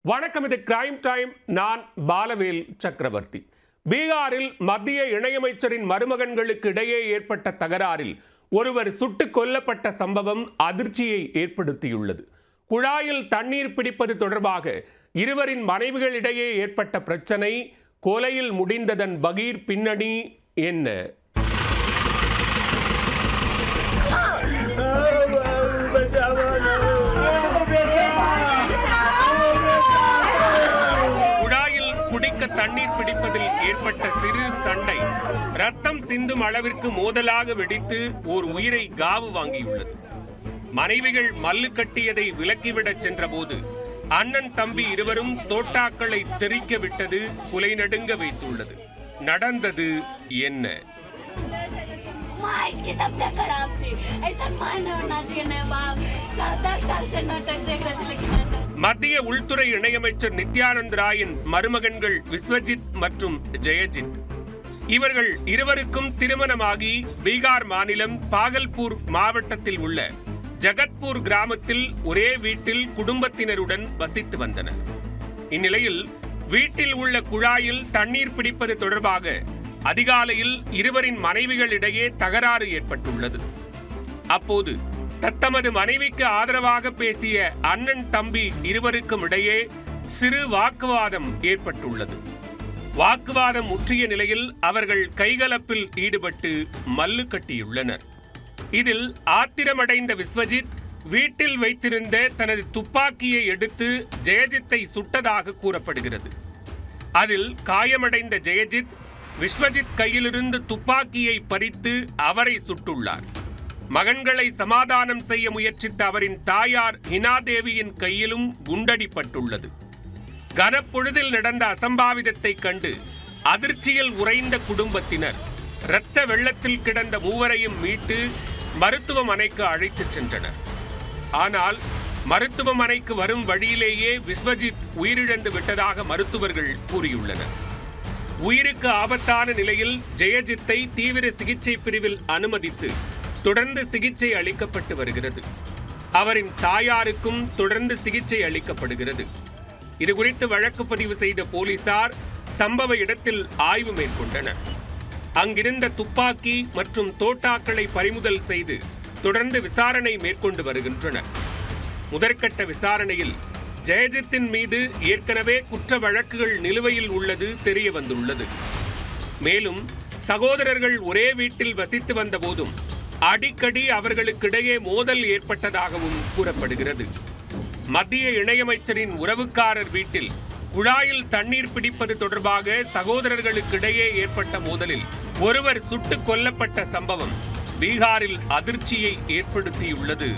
வணக்கம், இது crime time. நான் பாலவேல் சக்கரவர்த்தி. பீகாரில் மத்திய இணையமைச்சரின் மருமகன்களுக்கு இடையே ஏற்பட்ட தகராறில் ஒருவர் சுட்டுக் கொல்லப்பட்ட சம்பவம் அதிர்ச்சியை ஏற்படுத்தியுள்ளது. குழாயில் தண்ணீர் பிடிப்பது தொடர்பாக இருவரின் மனைவிகளிடையே ஏற்பட்ட பிரச்சனை கொலையில் முடிந்ததன் பகீர் பின்னணி என்ன? குடிக்க தண்ணீர் பிடிப்பதில் ஏற்பட்ட சிறு சண்டை ரத்தம் சிந்தும் அளவிற்கு மோதலாக வெடித்து ஓர் உயிரை காவு வாங்கியுள்ளது. மனைவிகள் மல்லு கட்டியதை விலக்கிவிடச் சென்றபோது அண்ணன் தம்பி இருவரும் தோட்டாக்களை தெறிக்க விட்டது குலை நடுங்க வைத்துள்ளது. நடந்தது என்ன? மத்திய உள்துறை இணையமைச்சர் நித்யானந்த் ராயின் மருமகன்கள் விஸ்வஜித் மற்றும் ஜெயஜித். இவர்கள் இருவருக்கும் திருமணமாகி பீகார் மாநிலம் பாகல்பூர் மாவட்டத்தில் உள்ள ஜகத்பூர் கிராமத்தில் ஒரே வீட்டில் குடும்பத்தினருடன் வசித்து வந்தனர். இந்நிலையில் வீட்டில் உள்ள குழாயில் தண்ணீர் பிடிப்பது தொடர்பாக அதிகாலையில் இருவரின் மனைவிகளிடையே தகராறு ஏற்பட்டுள்ளது. அப்போது தத்தமது மனைவிக்கு ஆதரவாக பேசிய அண்ணன் தம்பி இருவருக்கும் இடையே சிறு வாக்குவாதம் ஏற்பட்டுள்ளது. வாக்குவாதம் முற்றிய நிலையில் அவர்கள் கைகலப்பில் ஈடுபட்டு மல்லு கட்டியுள்ளனர். இதில் ஆத்திரமடைந்த விஸ்வஜித் வீட்டில் வைத்திருந்த தனது துப்பாக்கியை எடுத்து ஜெயஜித்தை சுட்டதாக கூறப்படுகிறது. அதில் காயமடைந்த ஜெயஜித் விஸ்வஜித் கையிலிருந்து துப்பாக்கியை பறித்து அவரை சுட்டுள்ளார். மகன்களை சமாதானம் செய்ய முயற்சித்த அவரின் தாயார் ஹினாதேவியின் கையிலும் குண்டடிப்பட்டுள்ளது. கனப்பொழுதில் நடந்த அசம்பாவிதத்தை கண்டு அதிர்ச்சியில் உறைந்த குடும்பத்தினர் இரத்த வெள்ளத்தில் கிடந்த மூவரையும் மீட்டு மருத்துவமனைக்கு அழைத்துச் சென்றனர். ஆனால் மருத்துவமனைக்கு வரும் வழியிலேயே விஸ்வஜித் உயிரிழந்து விட்டதாக மருத்துவர்கள் கூறியுள்ளனர். உயிருக்கு ஆபத்தான நிலையில் ஜெயஜித்தை தீவிர சிகிச்சை பிரிவில் அனுமதித்து தொடர்ந்து சிகிச்சை அளிக்கப்பட்டு வருகிறது. அவரின் தாயாருக்கும் தொடர்ந்து சிகிச்சை அளிக்கப்படுகிறது. இதுகுறித்து வழக்கு பதிவு செய்த போலீசார் சம்பவ இடத்தில் ஆய்வு மேற்கொண்டனர். அங்கிருந்த துப்பாக்கி மற்றும் தோட்டாக்களை பறிமுதல் செய்து தொடர்ந்து விசாரணை மேற்கொண்டு வருகின்றனர். முதற்கட்ட விசாரணையில் ஜெயஜித்தின் மீது ஏற்கனவே குற்ற வழக்குகள் நிலுவையில் உள்ளது தெரிய வந்துள்ளது. மேலும் சகோதரர்கள் ஒரே வீட்டில் வசித்து வந்த போதும் அடிக்கடி அவர்களுக்கிடையே மோதல் ஏற்பட்டதாகவும் கூறப்படுகிறது. மத்திய இணையமைச்சரின் உறவுக்காரர் வீட்டில் குழாயில் தண்ணீர் பிடிப்பது தொடர்பாக சகோதரர்களுக்கிடையே ஏற்பட்ட மோதலில் ஒருவர் சுட்டுக் கொல்லப்பட்ட சம்பவம் பீகாரில் அதிர்ச்சியை ஏற்படுத்தியுள்ளது.